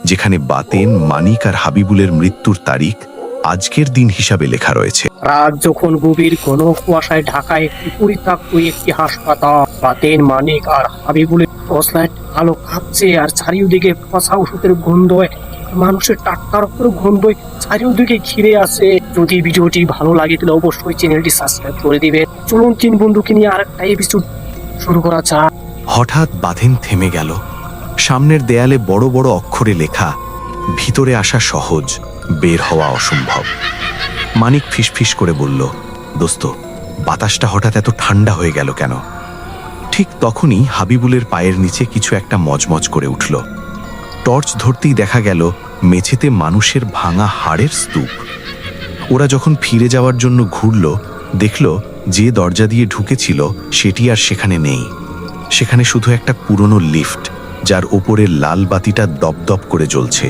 যেখানে বাতেন, মানিক আর হাবিবুলের মৃত্যুর তারিখ আজকের দিন হিসাবে লেখা রয়েছে। রাত যখন গভীর ঘন কুয়াশায় ঢাকা একটি পরিত্যক্ত একটি হাসপাতাল। বাতেন, মানিক আর হাবিবুলের টর্চ লাইট আলো কাঁপছে, আর চারিদিকে পচা ওষুধের গন্ধয়, মানুষের টাটকা রক্তের গন্ধয় চারিদিকে ঘিরে আছে। যদি ভিডিওটি ভালো লাগে তাহলে অবশ্যই চ্যানেলটি সাবস্ক্রাইব করে দিবেন। চলুন তিন বন্ধুকে নিয়ে আরেকটা এপিসোড শুরু করা যাক। হঠাৎ বাতেন থেমে গেল। সামনের দেয়ালে বড় বড় অক্ষরে লেখা, ভিতরে আসা সহজ, বের হওয়া অসম্ভব। মানিক ফিসফিস করে বলল, দোস্ত, বাতাসটা হঠাৎ এত ঠান্ডা হয়ে গেল কেন? ঠিক তখনই হাবিবুলের পায়ের নিচে কিছু একটা মজমজ করে উঠল। টর্চ ধরতেই দেখা গেল মেঝেতে মানুষের ভাঙা হাড়ের স্তূপ। ওরা যখন ফিরে যাওয়ার জন্য ঘুরল, দেখল যে দরজা দিয়ে ঢুকেছিল সেটি আর সেখানে নেই। সেখানে শুধু একটা পুরনো লিফট, যার ওপরের লাল বাতিটা দপদপ করে জ্বলছে।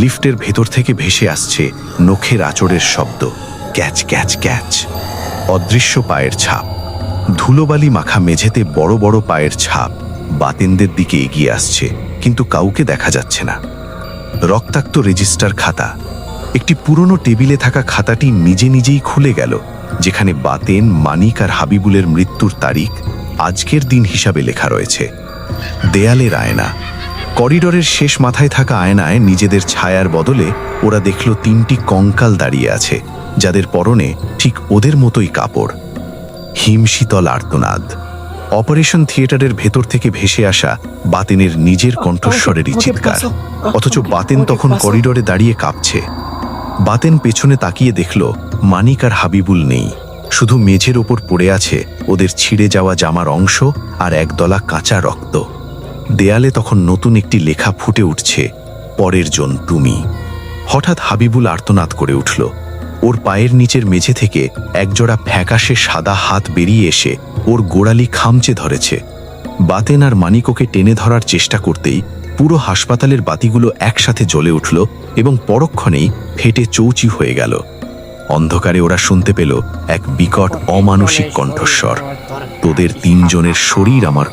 লিফটের ভেতর থেকে ভেসে আসছে নখের আঁচড়ের শব্দ, ক্যাচ ক্যাচ ক্যাচ। অদৃশ্য পায়ের ছাপ, ধুলোবালি মাখা মেঝেতে বড় বড় পায়ের ছাপ বাতেনদের দিকে এগিয়ে আসছে, কিন্তু কাউকে দেখা যাচ্ছে না। রক্তাক্ত রেজিস্টার খাতা, একটি পুরনো টেবিলে থাকা খাতাটি নিজে নিজেই খুলে গেল, যেখানে বাতেন, মানিক আর হাবিবুলের মৃত্যুর তারিখ আজকের দিন হিসাবে লেখা রয়েছে। দেয়ালের আয়না, করিডোরের শেষ মাথায় থাকা আয়নায় নিজেদের ছায়ার বদলে ওরা দেখল তিনটি কঙ্কাল দাঁড়িয়ে আছে, যাদের পরনে ঠিক ওদের মতোই কাপড়। হিমশীতল আর্তনাদ, অপারেশন থিয়েটারের ভেতর থেকে ভেসে আসা বাতেনের নিজের কণ্ঠস্বরেরই চিৎকার, অথচ বাতেন তখন করিডোরে দাঁড়িয়ে কাঁপছে। বাতেন পেছনে তাকিয়ে দেখল মানিক আর হাবিবুল নেই, শুধু মেঝের ওপর পড়ে আছে ওদের ছিঁড়ে যাওয়া জামার অংশ আর একদলা কাঁচা রক্ত। দেয়ালে তখন নতুন একটি লেখা ফুটে উঠছে, পরের জন তুমি। হঠাৎ হাবিবুল আর্তনাদ করে উঠল। ওর পায়ের নিচের মেঝে থেকে একজোড়া ফ্যাকাশে সাদা হাত বেরিয়ে এসে ওর গোড়ালি খামচে ধরেছে। বাতেন আর মানিক ওকে টেনে ধরার চেষ্টা করতেই পুরো হাসপাতালের বাতিগুলো একসাথে জ্বলে উঠল এবং পরক্ষণেই ফেটে চৌচি হয়ে গেল। অন্ধকারে ওরা শুনতে পেল এক বিকট অমানুষিক কণ্ঠস্বর, তোদের তিনজনের শরীর আমার